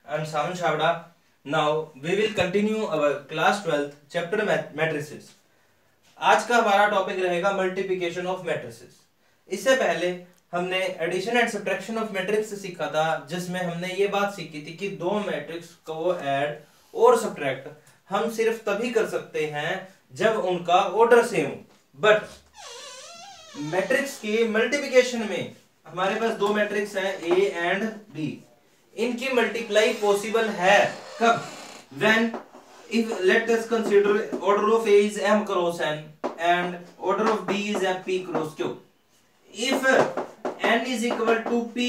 I'm Saman Chavda. Now we will continue our class 12th chapter matrices. आज का हमारा topic रहेगा multiplication of matrices. इससे पहले हमने addition and subtraction of matrix सीखा था, जिसमें हमने ये बात सीखी थी कि दो मैट्रिक्स को ऐड और सब्ट्रैक्ट हम सिर्फ तभी कर सकते हैं जब उनका ऑर्डर सेम हो। बट मैट्रिक्स की मल्टीप्लिकेशन में हमारे पास दो मैट्रिक्स हैं ए एंड बी, इनकी मल्टीप्लाई पॉसिबल है कब? When if let us consider order of A is m cross n and order of B is p cross q. If n is equal to p,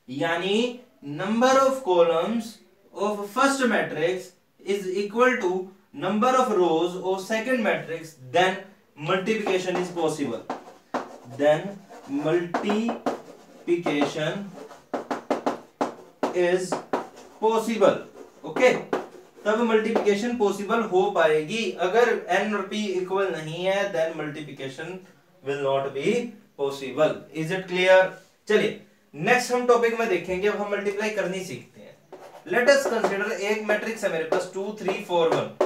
यानी number of columns of first matrix is equal to number of rows of second matrix, then multiplication is possible. Then multiplication is possible. Okay? तब multiplication possible हो पाएगी। अगर n और p equal नहीं है then multiplication will not be possible. Is it clear? चलिए next हम topic में देखेंगे। अब हम मल्टीप्लाई करनी सीखते हैं। लेट अस कंसीडर एक मैट्रिक्स है मेरे पास 2 3 4 1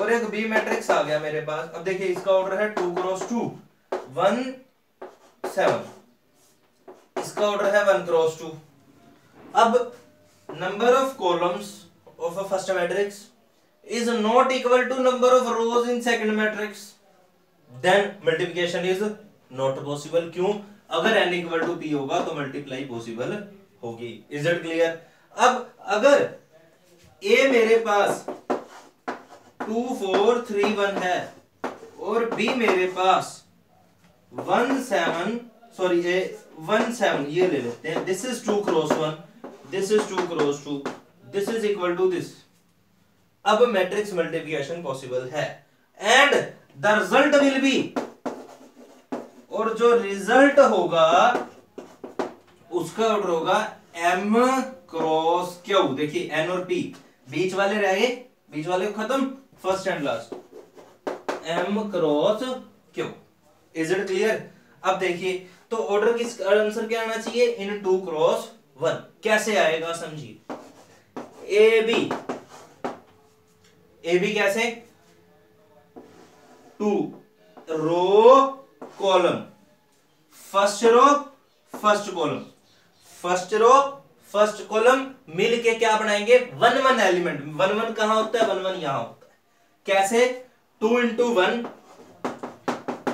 और एक बी मैट्रिक्स आ गया मेरे पास। अब देखिए इसका ऑर्डर है 2 क्रॉस 2 1 7, इसका ऑर्डर है 1 क्रॉस 2। अब number of columns of a first matrix is not equal to number of rows in second matrix, then multiplication is not possible. क्यों? अगर n equal to p होगा तो मल्टीप्लाई पॉसिबल होगी। Is it clear? अब अगर a मेरे पास 2 4 3 1 है और b मेरे पास 1 7 ये ले लेते हैं। This is 2 cross 1, this is 2 cross 2, this is equal to this. अब मैट्रिक्स मल्टीप्लिकेशन पॉसिबल है and the result will be, और जो रिजल्ट होगा उसका ऑर्डर होगा m क्रॉस q। देखिए n और p बीच वाले रह गए, बीच वाले खत्म, first and last m cross q। Is it clear? अब देखिए तो ऑर्डर किस आंसर क्या आना चाहिए? इन 2 क्रॉस 1। कैसे आएगा समझिए। ए बी कैसे? 2 row column, first row first column, first row first column मिलके क्या बनाएंगे? 1 1 एलिमेंट। 1 1 कहां होता है? 1 1 यहां होता है। कैसे? 2 इंटू 1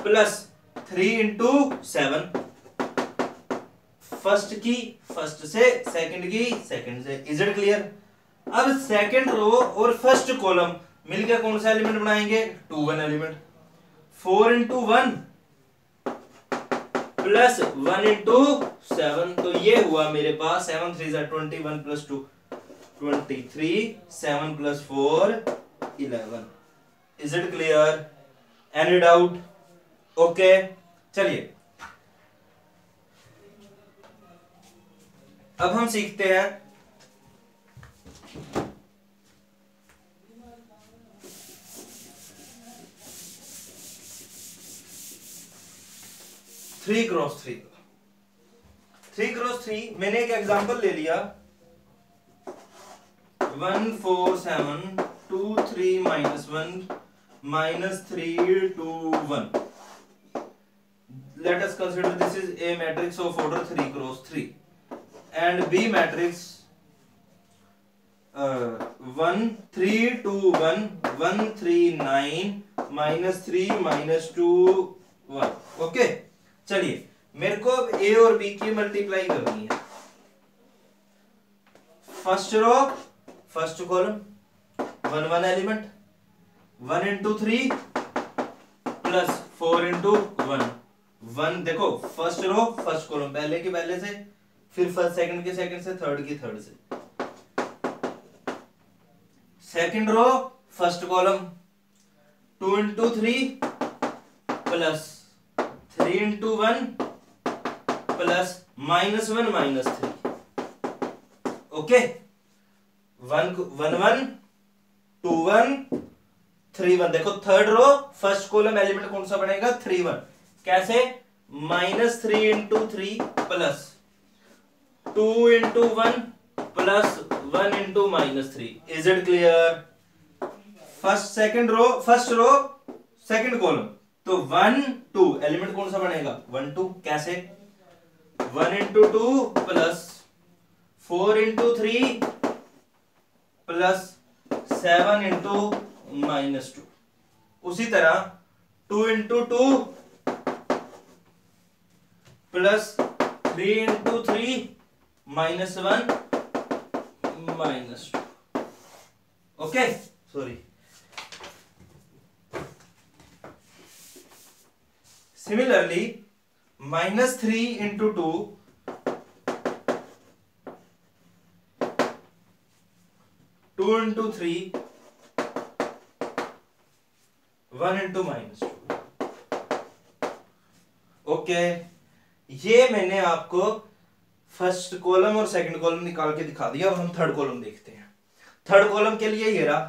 प्लस 3 इंटू 7, फर्स्ट की फर्स्ट से, सेकंड की सेकंड से। Is it clear? अब सेकंड रो और फर्स्ट कॉलम मिलकर कौन सा एलिमेंट बनाएंगे? 2 1 एलिमेंट। 4 इंटू 1 प्लस 1 इंटू 7, तो ये हुआ मेरे पास 7 3 21 plus 2 23, 7 plus 4 11। Is it clear? Any doubt? Okay चलिए अब हम सीखते हैं 3 क्रॉस 3। 3 क्रॉस 3 मैंने एक एग्जांपल ले लिया 1 4 7 2 3 -1 -3 2 1। Let us consider this is a matrix of order 3 cross 3 and B matrix 1 3 2 1 1 3 9 -3 -2 1। Okay चलिए मेरे को A और B की मल्टीप्लाई करनी है। First row first column 1 1 element, 1 into 3 plus 4 into 1 1। देखो फर्स्ट रो फर्स्ट कॉलम, पहले के पहले से, फिर फर्स्ट सेकंड के सेकंड से, थर्ड की थर्ड से। Second row first column 2 into 3 plus 3 into 1 plus -1 -3। Okay 1 1 2 1 3 1। देखो third row first column element कौन सा बनेगा? 3 1। कैसे? -3 into 3 plus 2 into 1 plus 1 into -3. Is it clear? First row second column, तो 1 2 एलिमेंट कौन सा बनेगा 1 2, कैसे 1 into 2 plus 4 into 3 plus 7 into -2। उसी तरह 2 into 2 plus 3 into 3 -1 -2। Okay, sorry. Similarly, -3 into 2 2 into 3 1 into -2। Okay, ये मैंने आपको फर्स्ट कॉलम और सेकंड कॉलम निकाल के दिखा दिया। अब हम थर्ड कॉलम देखते हैं। थर्ड कॉलम के लिए ये रहा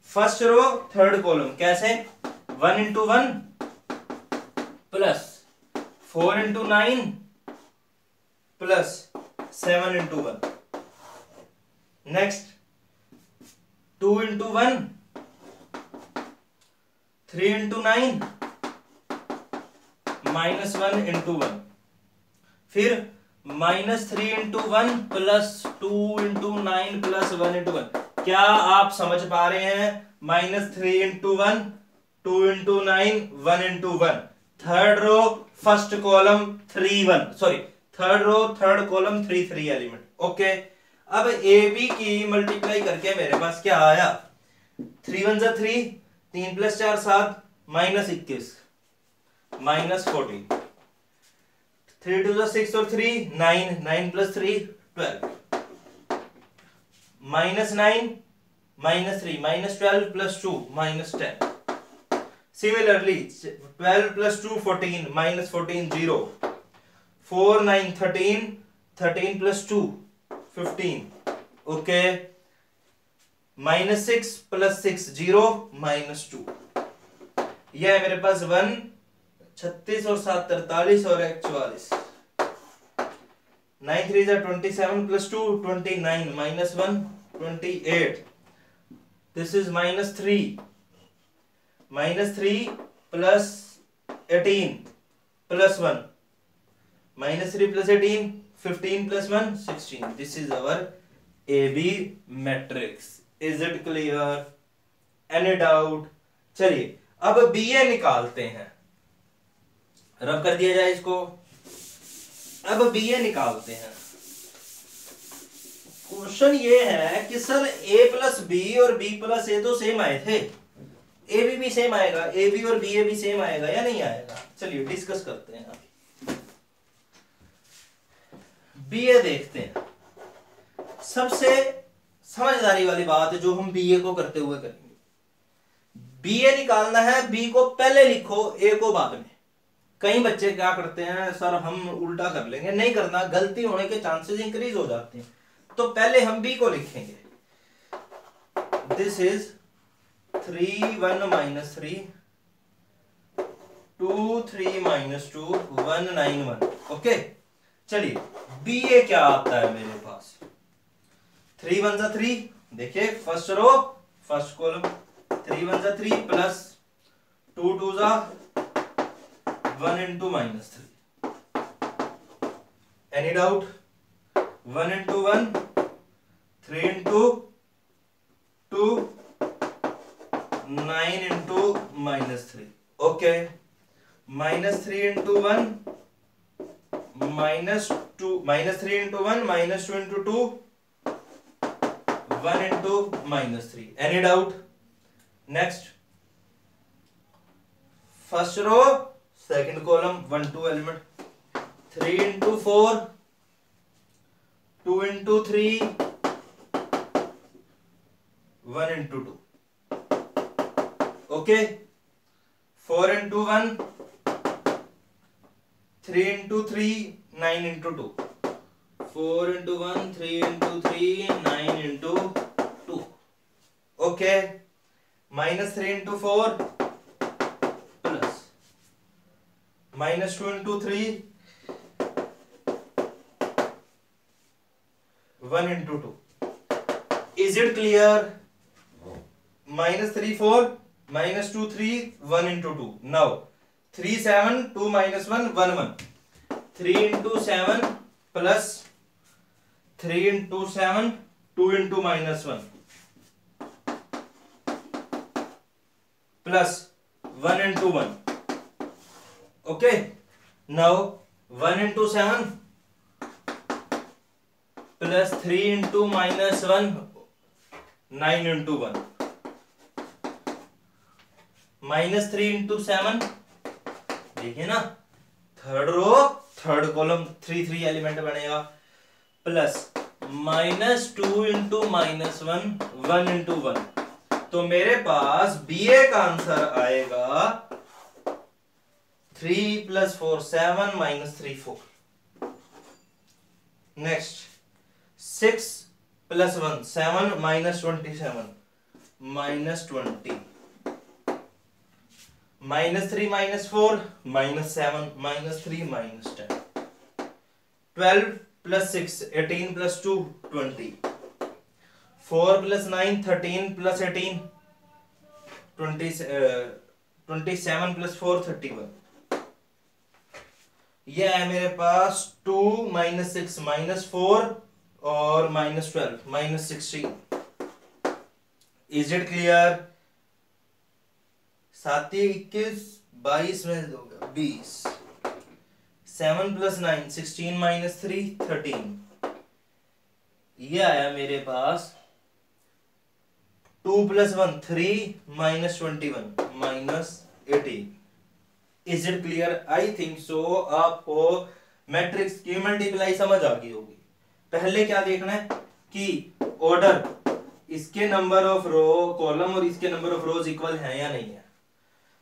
फर्स्ट रो थर्ड कॉलम, कैसे 1 into 1 plus 4 into 9 plus 7 into 1। Next 2 into 1 3 into 9 -1 into 1। फिर -3 into 1 plus 2 into 9 plus 1 into 1। क्या आप समझ पा रहे हैं? -3 into 1 2 into 9 1 into 1। Third row first column 3 1, sorry third row third column 3 3 element. Okay, अब A B की मल्टीप्लाई करके मेरे पास क्या आया 3 1 3, 3 + 4 7, -21 -14, 3 2 6 और 3 9, 9 + 3 12, -9 -3 -12 + 2 -10। Similarly 12 + 2 14, -14 0, 4 9 13, 13 + 2 15। ओके, -6 + 6 0 -2। यह है मेरे पास 1 36 और 7 43 और 1 44। 9 3 27 + 2 29 -1 28। This is -3 -3 plus 18 plus 1, -3 plus 18 15 plus 1 16। This is our AB matrix. Is it clear? Any doubt? चलिए अब BA निकालते हैं। रब कर दिया जाए इसको। अब BA निकालते हैं। क्वेश्चन ये है कि सर A + B और B + A तो सेम आए थे, ए बी भी सेम आएगा, ए बी और बी ए भी सेम आएगा या नहीं आएगा? चलिए डिस्कस करते हैं। बी ए देखते हैं। सबसे समझदारी वाली बात है जो हम बी ए को करते हुए करेंगे। बी ए निकालना है, बी को पहले लिखो, ए को बाद में। कई बच्चे क्या करते हैं, सर हम उल्टा कर लेंगे, नहीं करना, गलती होने के चांसेस इंक्रीज हो जाते हैं। तो पहले हम बी को लिखेंगे। This is 3 1 -3 2 3 -2 1 9 1। ओके, चलिए बी ए क्या आता है मेरे पास 3 1 3। देखिए first row first column 3 1 3 plus 2 2 1 into -3। Any doubt? 1 into 1 3 into 2 9 into -3। Okay, -3 into 1 -2 -3 into 1 -2 into 2 1 into -3। Any doubt? Next first row second column 1 2 element 3 into 4 2 into 3 1 into 2। Okay, 4 into 1 3 into 3 9 into 2, 4 into 1 3 into 3 9 into 2। Okay, -3 into 4 plus -2 into 3 1 into 2। Is it clear? -3 4, -2 3, 1 into 2. Now 3 7, 2 minus 1 1 1. 3 into 7 plus 3 into 7, 2 into -1 plus 1 into 1. Okay. Now 1 into 7 plus 3 into -1, 9 into 1. -3 into 7, देखिए ना, third row third column 3 3 element बनेगा, plus -2 into -1, 1 into 1. तो मेरे पास BA का answer आएगा 3 + 4 7 -3 4. Next 6 + 1 7 -27 -20. -3 -4 -7 -3 -10. 12 + 6 18 + 2 20. 4 + 9 13 + 18 27 + 4 31. यह है मेरे पास 2 -6 -4 और -12 -16. Is it clear? 7 21 22 में दोगे 20. 7 + 9 16 - 3 13. यह आया मेरे पास 2 + 1 3 -21 -18. Is it clear? I think so आपको मैट्रिक्स की मल्टीप्लाई समझ आ गई होगी. पहले क्या देखना है कि ऑर्डर, इसके नंबर ऑफ रो कॉलम और इसके नंबर ऑफ रोज इक्वल है या नहीं है.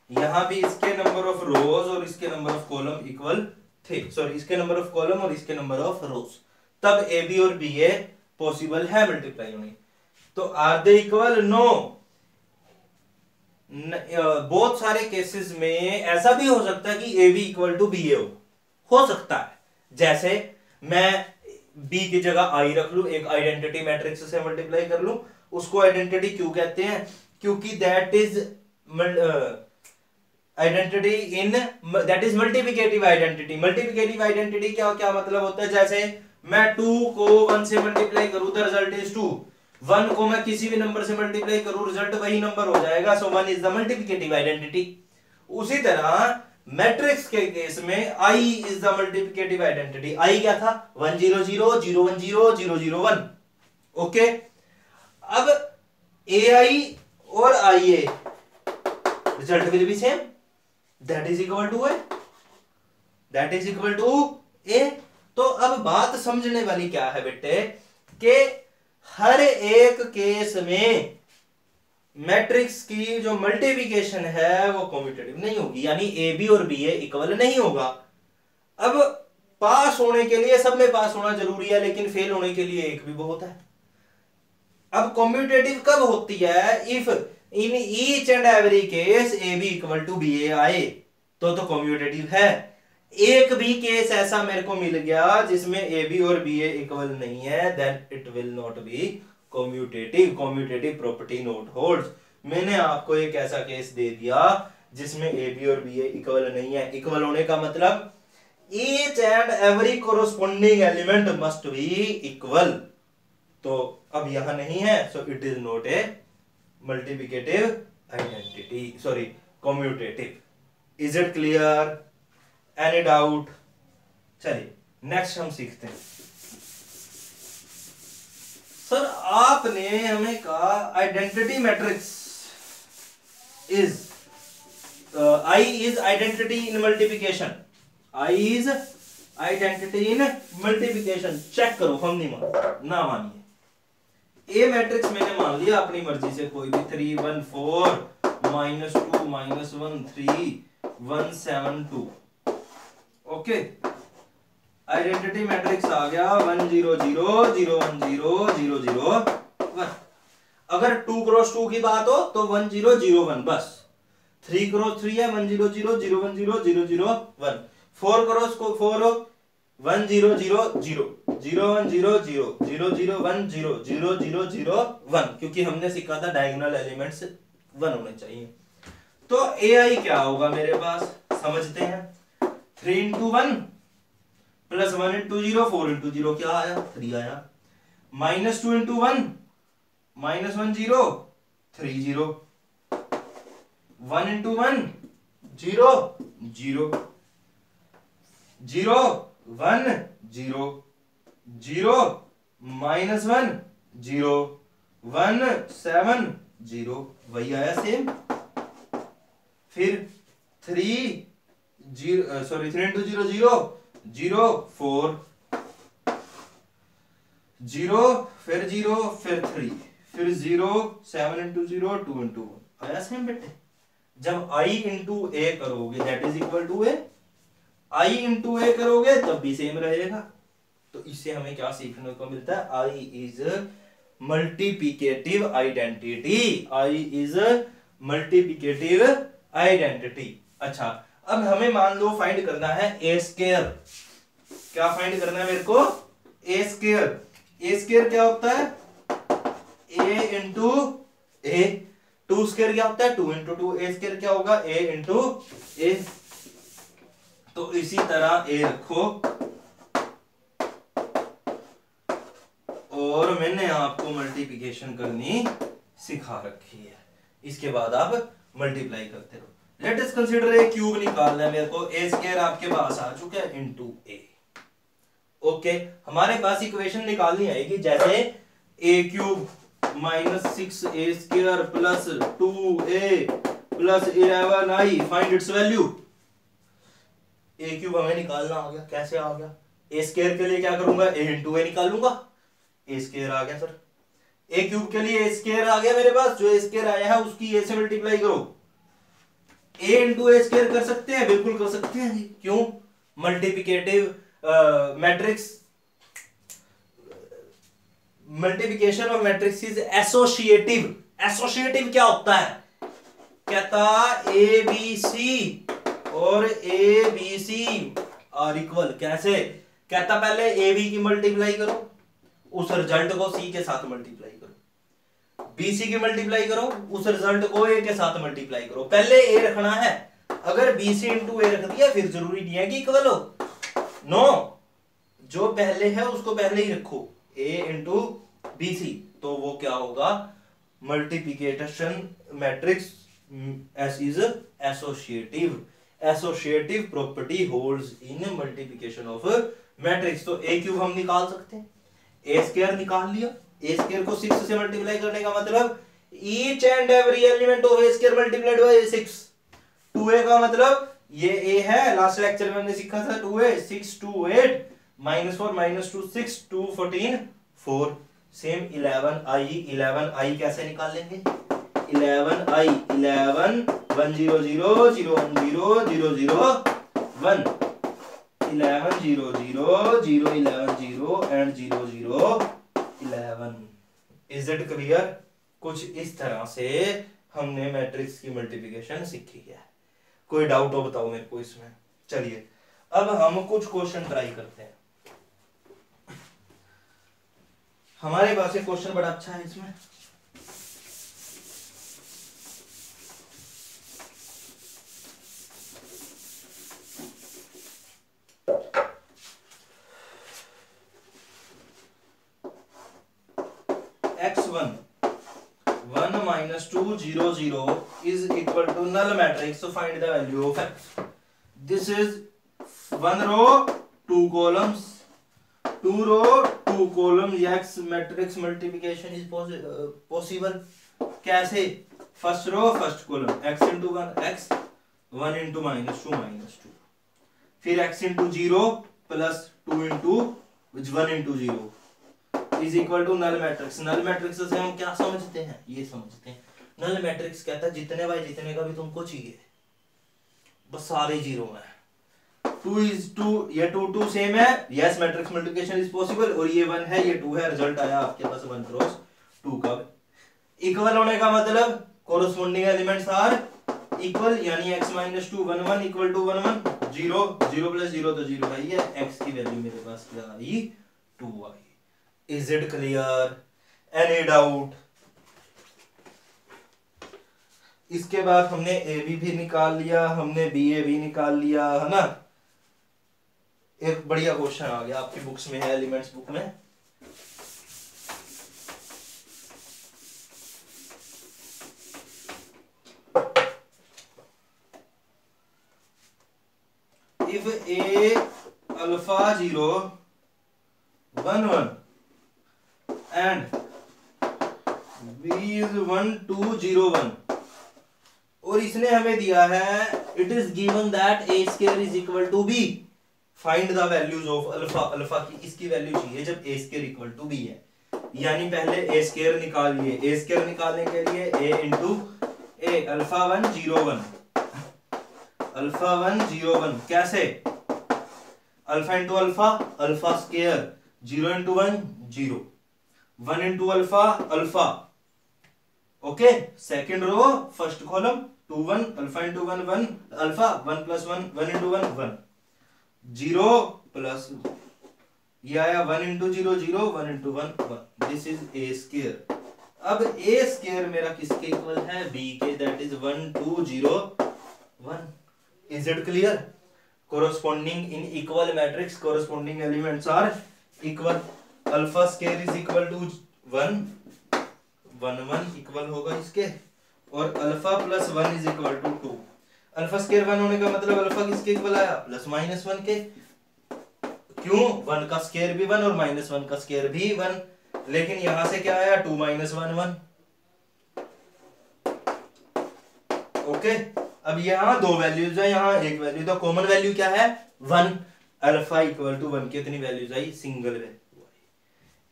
यहां भी इसके नंबर ऑफ रोज और इसके नंबर ऑफ कॉलम इक्वल थे, सॉरी इसके नंबर ऑफ कॉलम और इसके नंबर ऑफ रोज, तब ए बी और बी ए पॉसिबल है मल्टीप्लाई होने. तो आर दे इक्वल? नो. बहुत सारे केसेस में ऐसा भी हो सकता है कि A B equal to B A हो सकता है. जैसे मैं बी की जगह आई रख लूं, एक आइडेंटिटी मैट्रिक्स से मल्टीप्लाई कर लूं. उसको आइडेंटिटी क्यों कहते हैं? क्योंकि that is identity in that is multiplicative identity. Multiplicative identity क्या क्या मतलब होता है? जैसे मैं 2 को 1 से मल्टीप्लाई करूं, द रिजल्ट इज 2. 1 को मैं किसी भी नंबर से मल्टीप्लाई करूं, रिजल्ट वही नंबर हो जाएगा. सो 1 इज द मल्टीप्लिकेटिव आइडेंटिटी. उसी तरह मैट्रिक्स के केस में I is the multiplicative identity. I क्या था? 1 0 0 0 1 0 0 0 1. ओके. अब AI और IA result will be same. That is equal to A. That is equal to A. तो अब बात समझने वाली क्या है बेटे कि हर एक केस में मैट्रिक्स की जो मल्टीप्लिकेशन है वो कम्यूटेटिव नहीं होगी, यानी ए बी और बी ए इक्वल नहीं होगा. अब पास होने के लिए सब में पास होना जरूरी है, लेकिन फेल होने के लिए एक भी बहुत है. अब कम्यूटेटिव कब होती है? If in each and every case A B equal to B A आए तो कम्यूटेटिव है. एक भी केस ऐसा मेरे को मिल गया जिसमें ए बी और बी ए इक्वल नहीं है, then it will not be commutative. Commutative property not holds. मैंने आपको एक ऐसा केस दे दिया जिसमें ए बी और बी ए इक्वल नहीं है. इक्वल होने का मतलब each and every corresponding element must be equal. तो अब यहां नहीं है, so it is not a multiplicative identity, sorry commutative. Is it clear? Any doubt? चलिए नेक्स्ट हम सीखते हैं. सर आपने हमें कहा identity matrix is I is identity in multiplication. I is identity in multiplication. Check करो, हम नहीं मान ना मानिए. ए मैट्रिक्स मैंने मान लिया अपनी मर्जी से, कोई भी 3 1 4 -2 -1 3 1 7 2. ओके. आइडेंटिटी मैट्रिक्स आ गया 1 0 0 0 1 0 0 0 1. अगर 2 क्रॉस 2 की बात हो तो 1 0 0 1 बस. 3 क्रॉस 3 है 1 0 0 0 1 0 0 0 1. 4 क्रॉस 4 1 0 0 0 0 क्योंकि हमने सीखा था डायगोनल एलिमेंट्स 1 होने चाहिए। तो AI क्या होगा मेरे पास, समझते हैं। 3 into 1 प्लस 1 into 0, 4 into 0 क्या आया, 3 आया। Minus 2 into 1 minus 1 0 3 0। 1 into 1 0 0 0 1 0 0 minus 1 0 1 7 0, वही आया सेम। फिर 3 into 0 0 0 4 0 फिर 0 फिर 3 फिर 0 7 into 0 2 into 1 आया सेम बेटे। जब I into A करोगे that is equal to A, I into A करोगे तब भी सेम रहेगा। तो इससे हमें क्या सीखने को मिलता है, I is multiplicative identity, I is multiplicative identity। अच्छा, अब हमें मान लो फाइंड करना है A स्क्वायर। क्या फाइंड करना है मेरे को, A स्क्वायर। A स्क्वायर क्या होता है, A into A। 2 स्क्वायर क्या होता है, 2 into 2। A स्क्वायर क्या होगा, A into A। तो इसी तरह A रखो, और मैंने आपको मल्टीप्लिकेशन करनी सिखा रखी है। इसके बाद आप मल्टीप्लाई करते रहो। Late us consider a cube निकालना है मेरे को। A स्क्वायर आपके पास आ चुका है इनटू A। ओके, हमारे पास इक्वेशन निकालनी आएगी जैसे A cube minus 6A square plus 2A plus 11I find its value. A cube हमें निकालना आ गया, कैसे आ गया, A स्क्वायर के लिए क्या करूंगा, A इंटू A निकालूंगा, A स्क्वायर आ गया सर। A क्यूब के लिए A स्क्वायर आ गया मेरे पास, जो A स्क्वायर आया है उसकी A से मल्टीप्लाई करो। A इंटू A स्क्वायर कर सकते हैं, बिल्कुल कर सकते हैं जी। क्यों, multiplicative matrix, multiplication of matrix is associative. Associative क्या होता है, कहता ABC और ABC आर इक्वल। कैसे, कहता पहले AB की मल्टीप्लाई करो, उस रिजल्ट को C के साथ मल्टीप्लाई करो, BC की मल्टीप्लाई करो, उस रिजल्ट को A के साथ मल्टीप्लाई करो। पहले A रखना है, अगर BC इंटू A रख दिया फिर जरूरी नहीं है कि इक्वल हो, नो, जो पहले है उसको पहले ही रखो, A इंटू BC, तो वो क्या होगा, multiplication matrix is associative. Associative property holds in multiplication of matrix. तो A क्यूब हम निकाल सकते हैं, A स्क्वायर निकाल लिया। A स्क्वायर को 6 से मल्टीप्लाई करने का मतलब each and every element of A square multiplied by 6। 2A का मतलब ये A है, लास्ट लेक्चर में हमने सीखा था 2A, 6 2 8 -4 -2 6 2 14 4। सेम 11i कैसे निकाल लेंगे, 11i 11 1 0 0 0 1 0 0 0 1 11 0 0 0 11 0 and 0 0 11। Is it clear? कुछ इस तरह से हमने मैट्रिक्स की मल्टीप्लिकेशन सीखी है। कोई डाउट हो बताओ मेरे को इसमें। चलिए अब हम कुछ क्वेश्चन ट्राई करते हैं। हमारे पास एक क्वेश्चन बड़ा अच्छा है इसमें। x1 1 -2 0 0 is equal to null matrix, so find the value of x. This is 1 row 2 columns, 2 row 2 columns. x matrix multiplication is possible. कैसे, first row first column x into 1 x 1 into -2 -2, फिर x into 0 plus 2 into 1 into 0 is equal to null matrix. Null matrix से हम क्या समझते हैं, ये समझते हैं, नल मैट्रिक्स कहता है जितने बाय जितने का भी तुमको चाहिए, बस सारे जीरो हैं। 2 is 2, ये 2 2 सेम है, yes matrix multiplication is possible, और ये 1 है ये 2 है, रिजल्ट आया आपके पास 1 क्रॉस 2 का। इक्वल होने का मतलब कोरोस्पोंडिंग एलिमेंट्स आर इक्वल, यानी x -2 1 1 इक्वल टू 1 1 0 0 प्लस 0 तो 0 है, ये x की वैल्यू मेरे पास क्या आई 2y. Is it clear? Any doubt? इसके बाद हमने AB भी निकाल लिया, हमने BA भी निकाल लिया, है ना। एक बढ़िया क्वेश्चन आ गया आपकी बुक्स में है, एलिमेंट्स बुक में। If A alpha 0 1 1 and B is 1 2 0 1 और इसने हमें दिया है it is given that A square is equal to B, find the values of alpha. Alpha की इसकी वैल्यू चाहिए जब A square equal to B है, यानी पहले A स्क्वायर निकालिए। A स्क्वायर निकालने के लिए A into A, alpha 1 0 1, alpha 1 0 1 कैसे, alpha into alpha, alpha square, 0 into 1 0, 1 into alpha alpha, okay. Second row first column 2 1, alpha into 1 1, alpha 1 plus 1, 1 into 1 1, 0 plus ये आया 1 into 0 0, 1 into 1 1, this is A square. अब A square मेरा किसके equal है, B के, that is 1 2 0 1। Is it clear? Corresponding in equal matrix, corresponding elements are equal. Alpha square is equal to 1 1 1 equal होगा इसके, और alpha plus 1 is equal to 2। Alpha square 1 होने का मतलब अल्फा किसके इक्वल आया, प्लस माइनस 1 के। क्यों, 1 का स्क्वायर भी 1 और माइनस 1 का स्क्वायर भी 1, लेकिन यहां से क्या आया 2 माइनस 1 1, ओके। अब यहाँ दो वैल्यूज है, यहाँ एक वैल्यू, तो कॉमन वैल्यू क्या है 1, अल्फा इक्वल टू 1, कितनी values I, single value.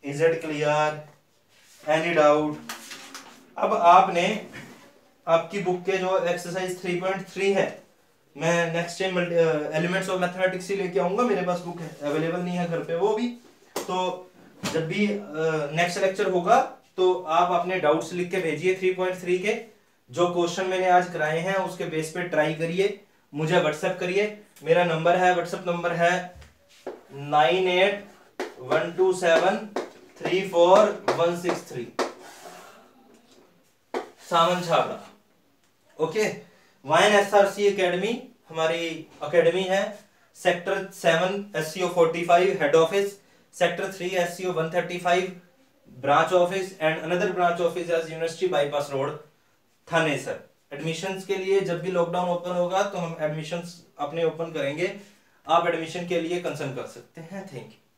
Is it clear? Any doubt? अब आपने आपकी बुक के जो एक्सरसाइज 3.3 है, मैं next time elements of mathematics ही लेके आऊंगा, मेरे पास बुक है, अवेलेबल नहीं है घर पे वो भी, तो जब भी नेक्स्ट लेक्चर होगा तो आप अपने डाउट्स लिख के भेजिए 3.3 के। जो क्वेश्चन मैंने आज कराए हैं उसके बेस पे ट्राई करिए, मुझे व्हाट्सएप करिए। मेरा नंबर है, व्हाट्सएप नंबर है 9812734163, सावन छाबड़ा, ओके। वाइन SRC एकेडमी हमारी एकेडमी है, sector 7 SCO 45 head office, sector 3 SCO 135 branch office, and another branch office एज university bypass road Thanesar. Admissions के लिए जब भी लॉकडाउन ओपन होगा तो हम एडमिशंस अपने ओपन करेंगे, आप एडमिशन के लिए कंसर्न कर सकते हैं। Thank you.